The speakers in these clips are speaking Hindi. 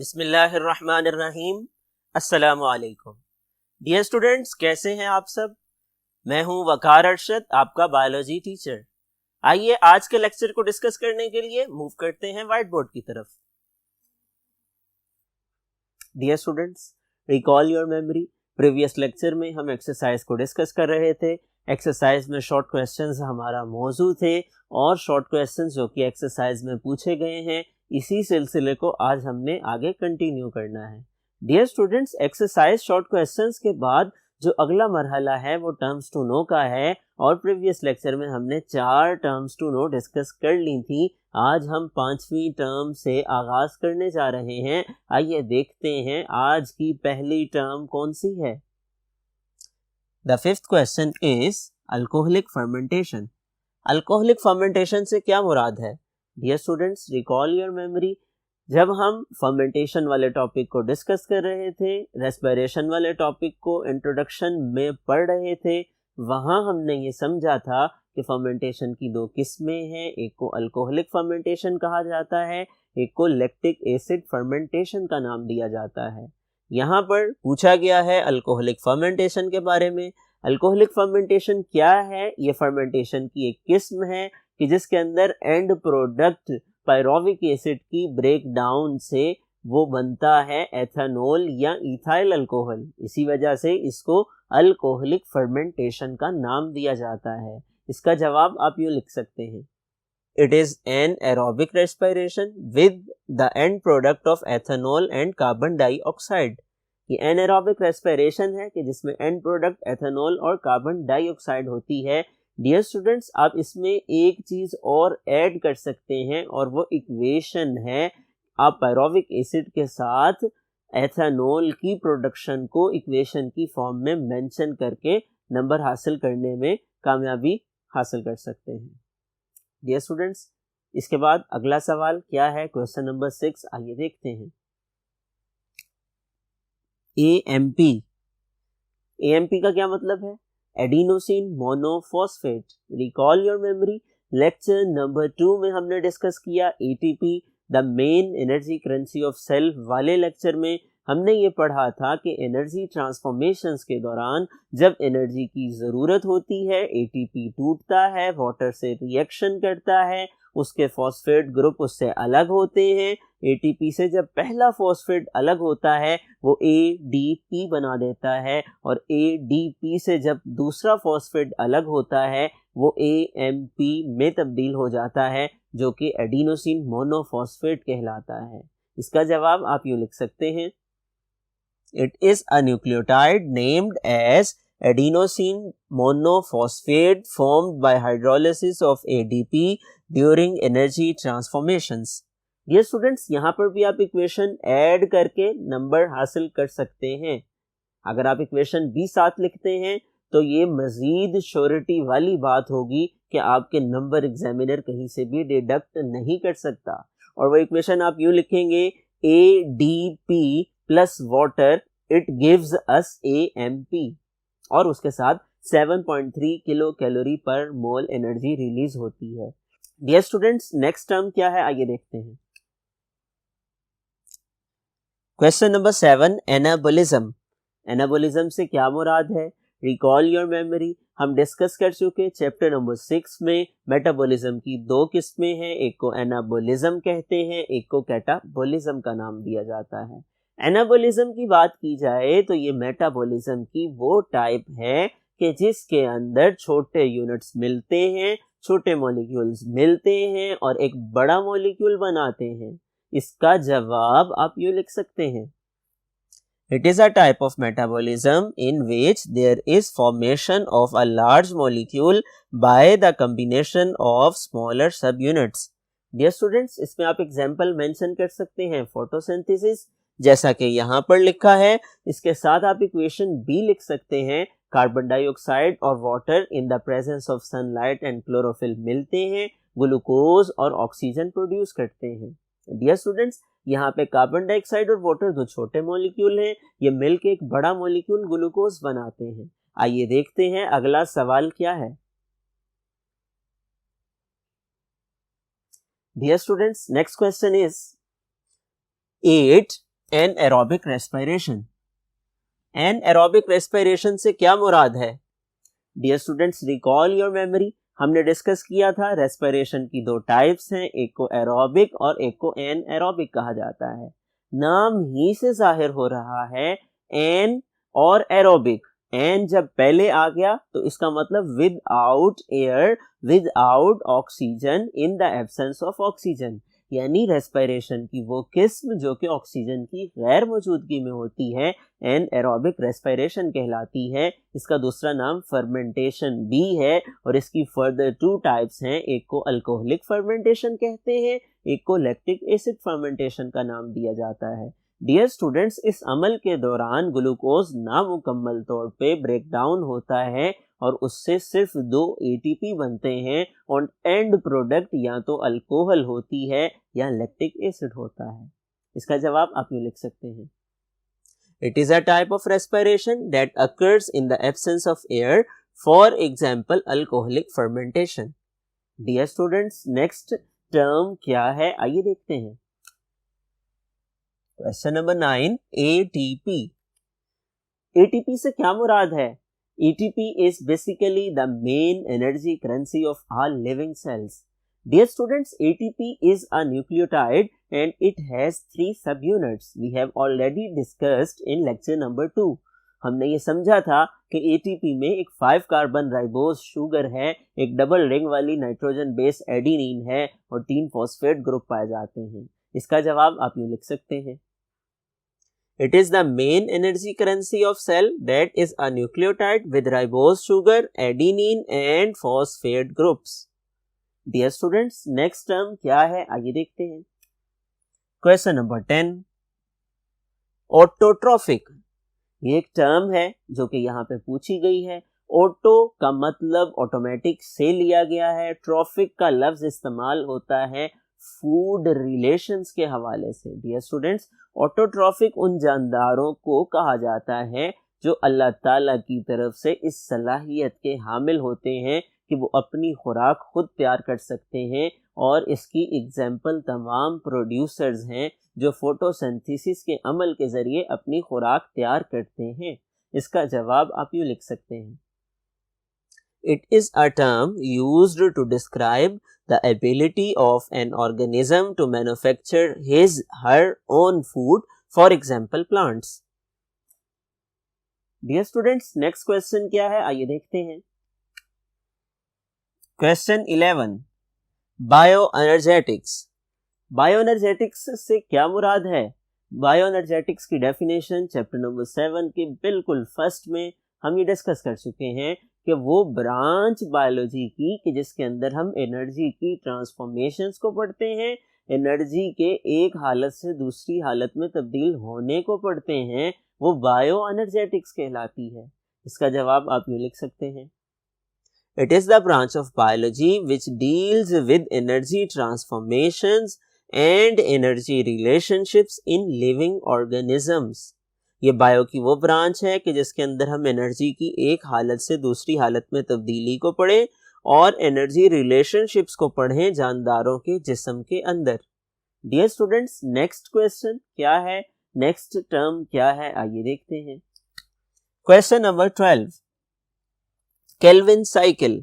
बिस्मिल्लाहिर्रहमानिर्रहीम। अस्सलामु अलैकुम। डियर स्टूडेंट्स, कैसे हैं आप सब? मैं हूं वकार अरशद, आपका बायोलॉजी टीचर। आइए आज के लेक्चर को डिस्कस करने के लिए मूव करते हैं व्हाइट बोर्ड की तरफ। Dear students, recall your memory. Previous lecture में हम एक्सरसाइज को डिस्कस कर रहे थे। एक्सरसाइज में शॉर्ट क्वेश्चंस हमारा मौजू थे और शॉर्ट क्वेश्चंस जो कि एक्सरसाइज में पूछे गए हैं, इसी सिलसिले को आज हमने आगे कंटिन्यू करना है। Dear students, exercise short questions के बाद जो अगला मरहला है वो टर्म्स टू नो का है और प्रीवियस लेक्चर में हमने 4 टर्म्स टू नो डिस्कस कर ली थी। आज हम 5वीं टर्म से आगाज करने जा रहे हैं। आइए देखते हैं आज की पहली टर्म कौन सी है। The fifth question is alcoholic fermentation. Alcoholic fermentation से क्या मुराद है? Dear students, recall your memory. जब हम फर्मेंटेशन वाले टॉपिक को डिस्कस कर रहे थे, रेस्पिरेशन वाले टॉपिक को इंट्रोडक्शन में पढ़ रहे थे, वहां हमने ये समझा था कि फर्मेंटेशन की 2 किस्में हैं। एक को अल्कोहलिक फर्मेंटेशन कहा जाता है, एक को लैक्टिक एसिड फर्मेंटेशन का नाम दिया जाता है। यहाँ पर पूछा गया है अल्कोहलिक फर्मेंटेशन के बारे में। अल्कोहलिक फर्मेंटेशन क्या है? ये फर्मेंटेशन की एक किस्म है कि जिसके अंदर एंड प्रोडक्ट पायरोविक एसिड की ब्रेक डाउन से वो बनता है एथेनॉल या इथाइल अल्कोहल। इसी वजह से इसको अल्कोहलिक फर्मेंटेशन का नाम दिया जाता है। इसका जवाब आप यूँ लिख सकते हैं, it is an aerobic respiration with the end product of ethanol and carbon dioxide. ये एनएरोबिक रेस्पिरेशन है कि जिसमें एंड प्रोडक्ट एथेनॉल और कार्बन डाइऑक्साइड होती है। डियर स्टूडेंट्स, आप इसमें एक चीज और ऐड कर सकते हैं और वो इक्वेशन है। आप पायरोविक एसिड के साथ एथेनॉल की प्रोडक्शन को इक्वेशन की फॉर्म में मेंशन करके नंबर हासिल करने में कामयाबी हासिल कर सकते हैं। डियर स्टूडेंट्स, इसके बाद अगला सवाल क्या है? क्वेश्चन नंबर 6, आइए देखते हैं। AMP। AMP का क्या मतलब है? Adenosine monophosphate. Recall your memory. Lecture number 2 में हमने डिस्कस किया ATP, the main energy currency of cell वाले लेक्चर में हमने ये पढ़ा था कि एनर्जी ट्रांसफॉर्मेशंस के दौरान जब एनर्जी की ज़रूरत होती है, ATP टूटता है, वाटर से रिएक्शन करता है, उसके फॉस्फेट ग्रुप उससे अलग होते हैं। ATP से जब पहला फॉस्फेट अलग होता है वो ADP बना देता है और ADP से जब दूसरा फॉस्फेट अलग होता है वो AMP में तब्दील हो जाता है, जो कि एडिनोसिन मोनोफॉस्फेट कहलाता है। इसका जवाब आप यूँ लिख सकते हैं, it is a nucleotide named as adenosine monophosphate formed by hydrolysis of ADP during energy transformations। ये स्टूडेंट्स, यहाँ पर भी आप इक्वेशन ऐड करके नंबर हासिल कर सकते हैं। अगर आप इक्वेशन भी साथ लिखते हैं तो ये मजीद श्योरिटी वाली बात होगी कि आपके नंबर एग्जामिनर कहीं से भी डिडक्ट नहीं कर सकता। और वो इक्वेशन आप यूँ लिखेंगे, ADP plus water it gives us AMP, और उसके साथ 7.3 किलो कैलोरी पर मोल एनर्जी रिलीज होती है। डियर स्टूडेंट्स, नेक्स्ट टर्म क्या है? आइए देखते हैं। Question number 7, anabolism. एनाबोलिज्म से क्या मुराद है? Recall your memory. हम डिस्कस कर चुके चैप्टर नंबर 6 में मेटाबॉलिज्म की 2 किस्में हैं। एक को एनाबोलिज्म कहते हैं, एक को कैटाबोलिज्म का नाम दिया जाता है। एनाबोलिज्म की बात की जाए तो ये मेटाबॉलिज्म की वो टाइप है कि जिसके अंदर छोटे यूनिट्स मिलते हैं, छोटे मॉलिक्यूल्स मिलते हैं और एक बड़ा मॉलिक्यूल बनाते हैं। इसका जवाब आप यूँ लिख सकते हैं, it is a type of metabolism in which there is formation of a large molecule by the combination of smaller subunits। Dear students, इसमें आप एग्जाम्पल मेंशन कर सकते हैं, फोटोसिंथेसिस जैसा कि यहाँ पर लिखा है। इसके साथ आप इक्वेशन भी लिख सकते हैं, कार्बन डाइऑक्साइड और water in the presence of sunlight and chlorophyll मिलते हैं, ग्लूकोज और ऑक्सीजन प्रोड्यूस करते हैं। डियर स्टूडेंट्स, यहाँ पे कार्बन डाइऑक्साइड और वाटर 2 छोटे मॉलिक्यूल हैं, ये मिलके एक बड़ा मॉलिक्यूल ग्लूकोज बनाते हैं। आइए देखते हैं अगला सवाल क्या है। Dear students, next question is 8 anaerobic respiration. Anaerobic respiration से क्या मुराद है? Dear students, recall your memory. हमने डिस्कस किया था रेस्पिरेशन की दो टाइप्स हैं, एक को एरोबिक और एक को एनएरोबिक कहा जाता है। नाम ही से जाहिर हो रहा है एन और एरोबिक। एन जब पहले आ गया तो इसका मतलब without air, without oxygen, in the absence of oxygen, यानी रेस्पिरेशन की वो किस्म जो कि ऑक्सीजन की गैर मौजूदगी में होती है, एनएरोबिक रेस्पिरेशन कहलाती है। इसका दूसरा नाम फर्मेंटेशन भी है और इसकी फर्दर टू टाइप्स हैं, एक को अल्कोहलिक फर्मेंटेशन कहते हैं, एक को लैक्टिक एसिड फर्मेंटेशन का नाम दिया जाता है। डियर स्टूडेंट्स, इस अमल के दौरान ग्लूकोज नामुकम्मल तौर पे ब्रेक डाउन होता है और उससे सिर्फ 2 ATP बनते हैं और एंड प्रोडक्ट या तो अल्कोहल होती है या लैक्टिक एसिड होता है। इसका जवाब आप यूं लिख सकते हैं, it is a type of respiration that occurs in the absence of air, for example alcoholic fermentation. Dear students, next term क्या है आइए देखते हैं। Question number 9, ATP। ATP से क्या मुराद है? ATP is basically the main energy currency of all living cells. Dear students, ATP is a nucleotide and it has 3 subunits. We have already discussed in lecture number 2. हमने ये समझा था कि ATP में एक 5 कार्बन राइबोज शुगर है, एक डबल रिंग वाली नाइट्रोजन बेस एडिनिन है और 3 फॉस्फेट ग्रुप पाए जाते हैं। इसका जवाब आप यूं लिख सकते हैं, it is the main energy currency of cell that is a nucleotide with ribose sugar, adenine and phosphate groups. Dear students, next term क्या है आइए देखते हैं। Question number 10, autotrophic. ये एक टर्म है जो कि यहाँ पे पूछी गई है। ऑटो का मतलब ऑटोमेटिक से लिया गया है, ट्रॉफिक का लफ्ज इस्तेमाल होता है फूड रिलेशंस के हवाले से। डियर स्टूडेंट्स, ऑटोट्रॉफिक उन जानदारों को कहा जाता है जो अल्लाह ताला की तरफ से इस सलाहियत के हामिल होते हैं कि वो अपनी खुराक खुद तैयार कर सकते हैं, और इसकी एग्जाम्पल तमाम प्रोड्यूसर्स हैं जो फोटोसिंथेसिस के अमल के ज़रिए अपनी खुराक तैयार करते हैं। इसका जवाब आप यूँ लिख सकते हैं, It is a term used to describe the ability of an organism to manufacture her own food, for example plants. Dear students, next question क्या है आइए देखते हैं। Question 11, Bioenergetics। Bioenergetics से क्या मुराद है? Bioenergetics की डेफिनेशन चैप्टर नंबर 7 के बिल्कुल फर्स्ट में हम ये डिस्कस कर चुके हैं कि वो ब्रांच बायोलॉजी की कि जिसके अंदर हम एनर्जी की ट्रांसफॉर्मेशंस को पढ़ते हैं, एनर्जी के एक हालत से दूसरी हालत में तब्दील होने को पढ़ते हैं, वो बायो एनर्जेटिक्स कहलाती है। इसका जवाब आप यूँ लिख सकते हैं, it is the branch of biology which deals with energy transformations and energy relationships in living organisms. ये बायो की वो ब्रांच है कि जिसके अंदर हम एनर्जी की एक हालत से दूसरी हालत में तब्दीली को पढ़ें और एनर्जी रिलेशनशिप्स को पढ़ें जानदारों के जिस्म के अंदर। डियर स्टूडेंट्स, नेक्स्ट क्वेश्चन क्या है, नेक्स्ट टर्म क्या है आइए देखते हैं। Question number 12, Calvin cycle.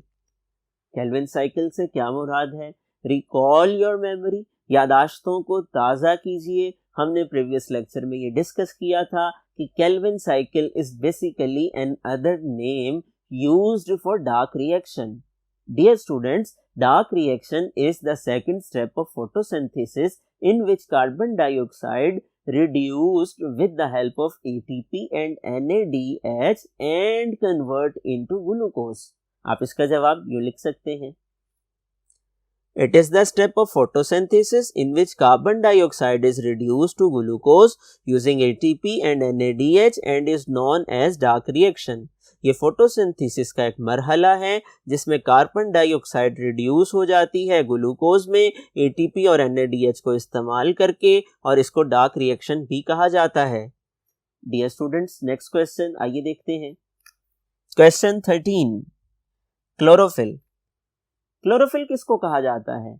Calvin cycle से क्या मुराद है? रिकॉल योर मेमोरी, यादाश्तों को ताज़ा कीजिए। हमने प्रीवियस लेक्चर में ये डिस्कस किया था कि Calvin cycle is basically an other name used for dark reaction. Dear students, dark reaction is the second step of photosynthesis in which carbon dioxide reduced with the help of ATP and NADH and convert into glucose. आप इसका जवाब यूँ लिख सकते हैं, It is the step of photosynthesis in which carbon dioxide is reduced to glucose using ATP and NADH and is known as dark reaction. ये फोटोसिंथेसिस का एक मरहला है जिसमें कार्बन डाइऑक्साइड रिड्यूस हो जाती है ग्लूकोज में ATP और NADH को इस्तेमाल करके, और इसको डार्क रिएक्शन भी कहा जाता है। डियर स्टूडेंट्स, नेक्स्ट क्वेश्चन आइए देखते हैं। Question 13, chlorophyll. क्लोरोफिल किसको कहा जाता है?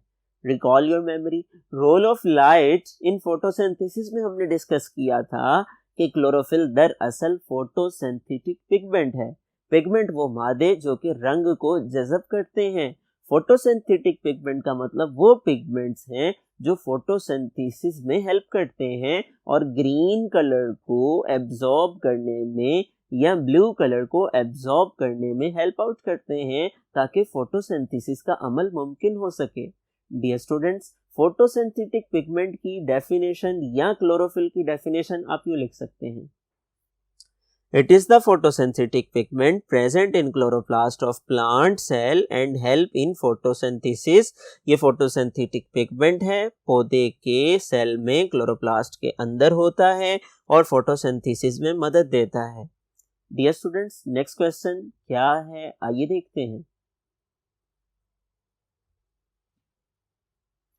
Recall your memory, role of light in photosynthesis में हमने डिस्कस किया था कि क्लोरोफिल दरअसल फोटोसिंथेटिक पिगमेंट है। पिगमेंट वो मादे जो कि रंग को जज़ब करते हैं। फोटोसिंथेटिक पिगमेंट का मतलब वो पिगमेंट्स हैं जो फोटोसिंथेसिस में हेल्प करते हैं और ग्रीन कलर को एब्जॉर्ब करने में या ब्लू कलर को एब्जॉर्ब करने में हेल्प आउट करते हैं ताकि फोटोसिंथेसिस का अमल मुमकिन हो सके। डियर स्टूडेंट्स, फोटोसिंथेटिक पिगमेंट की डेफिनेशन या क्लोरोफिल की डेफिनेशन आप यूं लिख सकते हैं, It is the photosynthetic pigment present in chloroplast of plant cell and help in photosynthesis। ये photosynthetic pigment है, पौधे के सेल में क्लोरोप्लास्ट के अंदर होता है और photosynthesis में मदद देता है। Dear students, next question क्या है आइए देखते हैं।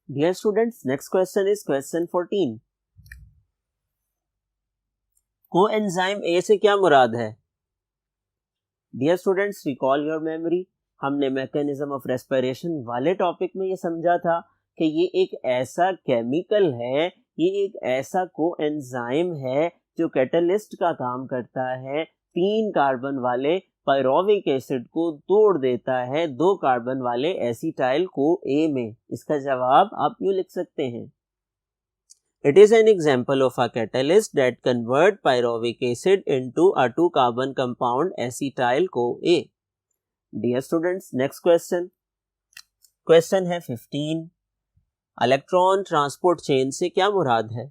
Dear students, next question is question 14। Coenzyme A से क्या मुराद है? Dear students, recall your memory, हमने मैकेनिज्म ऑफ रेस्पिरेशन वाले टॉपिक में ये समझा था कि ये एक ऐसा केमिकल है, ये एक ऐसा कोएंजाइम है जो कैटलिस्ट का काम करता है। 3 कार्बन वाले पायरोविक एसिड को तोड़ देता है 2 कार्बन वाले एसिटाइल को ए में। इसका जवाब आप यूं लिख सकते हैं, It is an example of a catalyst that convert pyruvic acid into a 2 carbon compound acetyl CoA। Dear students, next question। Question है 15। इलेक्ट्रॉन ट्रांसपोर्ट चेन से क्या मुराद है?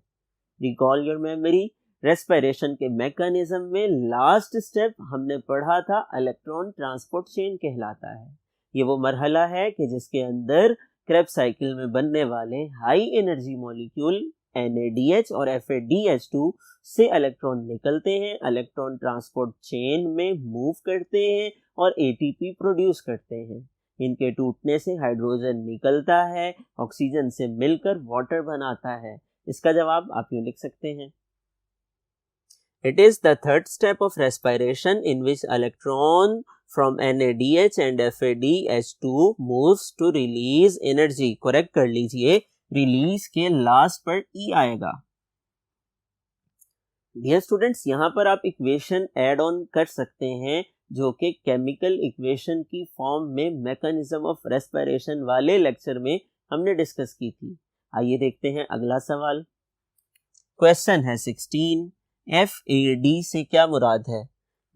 Recall your memory, रेस्पिरेशन के मैकेनिज्म में लास्ट स्टेप हमने पढ़ा था इलेक्ट्रॉन ट्रांसपोर्ट चेन कहलाता है। ये वो मरहला है कि जिसके अंदर क्रेब्स साइकिल में बनने वाले हाई एनर्जी मॉलिक्यूल NADH और FADH2 से इलेक्ट्रॉन निकलते हैं, इलेक्ट्रॉन ट्रांसपोर्ट चेन में मूव करते हैं और ATP प्रोड्यूस करते हैं। इनके टूटने से हाइड्रोजन निकलता है, ऑक्सीजन से मिलकर वाटर बनाता है। इसका जवाब आप यूं लिख सकते हैं, It is the third step of respiration in which electron from NADH and FADH2 moves to release energy। Correct कर लीजिए, रिलीज के लास्ट पर ई आएगा। डियर स्टूडेंट्स, यहाँ पर आप इक्वेशन ऐड ऑन कर सकते हैं जो कि केमिकल इक्वेशन की फॉर्म में मैकेनिज्म ऑफ रेस्पिरेशन वाले लेक्चर में हमने डिस्कस की थी। आइए देखते हैं अगला सवाल। क्वेश्चन है 16। FAD से क्या मुराद है?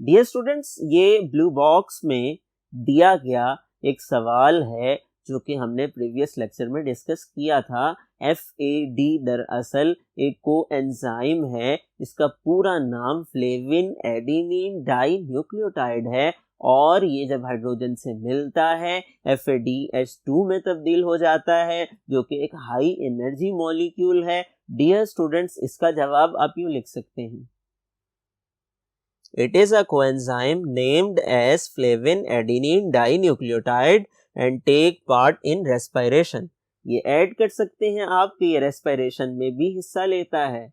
डियर स्टूडेंट्स, ये ब्लू बॉक्स में दिया गया एक सवाल है जो कि हमने प्रीवियस लेक्चर में डिस्कस किया था। FAD दरअसल एक कोएंजाइम है, इसका पूरा नाम फ्लेविन एडेनिन डाई न्यूक्लियोटाइड है और ये जब हाइड्रोजन से मिलता है FADH2 में तब्दील हो जाता है जो कि एक हाई एनर्जी मॉलिक्यूल है। डियर स्टूडेंट्स, इसका जवाब आप यूं लिख सकते हैं, It is a coenzyme named as flavin adenine dinucleotide and take part in respiration। ये ऐड कर सकते हैं आप कि ये रेस्पिरेशन में भी हिस्सा लेता है।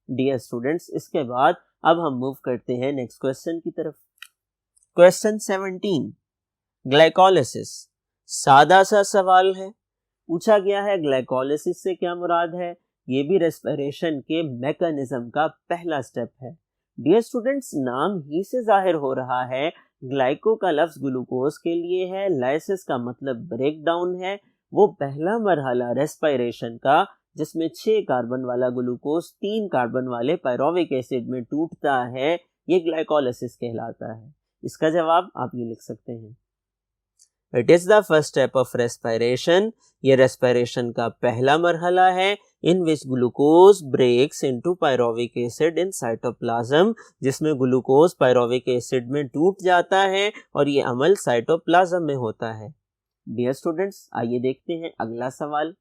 डियर स्टूडेंट्स, इसके बाद अब हम मूव करते हैं नेक्स्ट क्वेश्चन की तरफ। क्वेश्चन 17। ग्लाइकोलिसिस सादा सा सवाल है, पूछा गया है ग्लाइकोलिसिस से क्या मुराद है। ये भी रेस्पिरेशन के मैकेनिज्म का पहला स्टेप है। डियर स्टूडेंट्स, नाम ही से जाहिर हो रहा है, ग्लाइको का लफ्ज ग्लूकोज के लिए है, लाइसिस का मतलब ब्रेक डाउन है। वो पहला मरहला रेस्पिरेशन का जिसमें 6 कार्बन वाला ग्लूकोज 3 कार्बन वाले पायरोविक एसिड में टूटता है, ये ग्लाइकोलिसिस कहलाता है। इसका जवाब आप ये लिख सकते हैं, It is the first step of respiration। ये रेस्पिरेशन का पहला मरहला है in which glucose breaks into pyruvic acid in cytoplasm, जिसमें ग्लूकोज पायरोविक एसिड में टूट जाता है और ये अमल साइटोप्लाज्म में होता है। डियर स्टूडेंट्स, आइए देखते हैं अगला सवाल।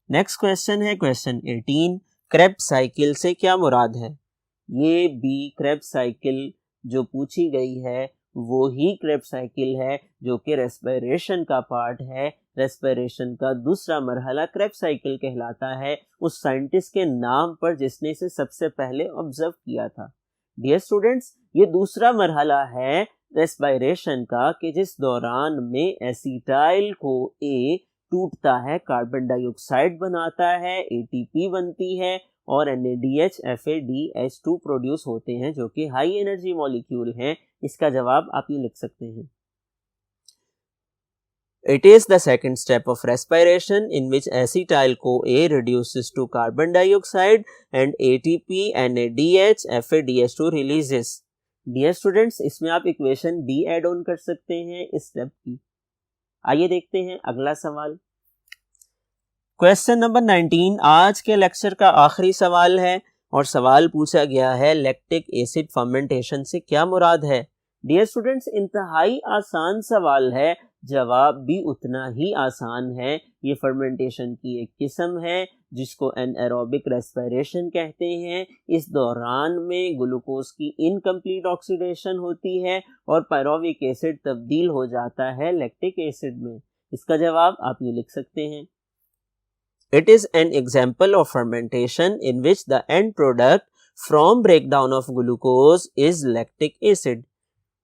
नेक्स्ट क्वेश्चन है क्वेश्चन 18। क्रेब्स साइकिल से क्या मुराद है? ये भी क्रेब्स साइकिल जो पूछी गई है वो ही क्रेब्स साइकिल है जो कि रेस्पिरेशन का पार्ट है। रेस्पिरेशन का दूसरा मरहला क्रेब्स साइकिल कहलाता है उस साइंटिस्ट के नाम पर जिसने इसे सबसे पहले ऑब्जर्व किया था। डियर स्टूडेंट्स, ये दूसरा मरहला है रेस्पिरेशन का कि जिस दौरान में एसिटाइल को ए टूटता है, कार्बन डाइऑक्साइड बनाता है, ATP बनती है और NADH FADH2 प्रोड्यूस होते हैं जो कि हाई एनर्जी मॉलिक्यूल हैं। इसका जवाब आप ये लिख सकते हैं। It is the second step of respiration in which acetyl-CoA reduces to carbon dioxide and ATP, NADH, FADH2 releases. Dear students, इसमें आप इक्वेशन B ऐड ऑन कर सकते हैं इस स्टेप की। आइए देखते हैं अगला सवाल। क्वेश्चन नंबर 19 आज के लेक्चर का आखिरी सवाल है और सवाल पूछा गया है लैक्टिक एसिड फर्मेंटेशन से क्या मुराद है। डियर स्टूडेंट्स, इंतहाई आसान सवाल है, जवाब भी उतना ही आसान है। ये फर्मेंटेशन की एक किस्म है जिसको एनएरोबिक रेस्पिरेशन कहते हैं। इस दौरान में ग्लूकोज की इनकम्प्लीट ऑक्सीडेशन होती है और पायरोविक एसिड तब्दील हो जाता है लैक्टिक एसिड में। इसका जवाब आप ये लिख सकते हैं। It is an example of fermentation in which the end product from breakdown of glucose is lactic acid.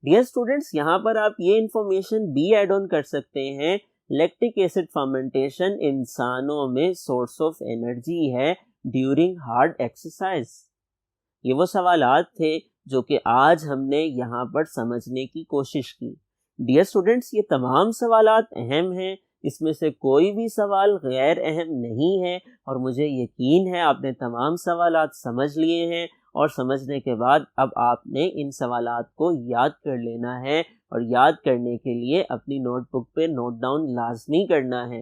Dear students, यहाँ पर आप ये इंफॉर्मेशन भी ऐड ऑन कर सकते हैं। लैक्टिक एसिड फर्मेंटेशन इंसानों में सोर्स ऑफ एनर्जी है ड्यूरिंग हार्ड एक्सरसाइज। ये वो सवालात थे जो कि आज हमने यहाँ पर समझने की कोशिश की। डियर स्टूडेंट्स, ये तमाम सवालात अहम हैं, इसमें से कोई भी सवाल गैर अहम नहीं है और मुझे यकीन है आपने तमाम सवालात समझ लिए हैं और समझने के बाद अब आपने इन सवालात को याद कर लेना है और याद करने के लिए अपनी नोटबुक पे नोट डाउन लाजमी करना है।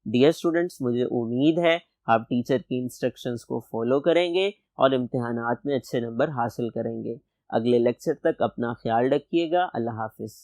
डियर स्टूडेंट्स, मुझे उम्मीद है आप टीचर की इंस्ट्रक्शंस को फॉलो करेंगे और इम्तिहानात में अच्छे नंबर हासिल करेंगे। अगले लेक्चर तक अपना ख्याल रखिएगा। अल्लाह हाफिज़।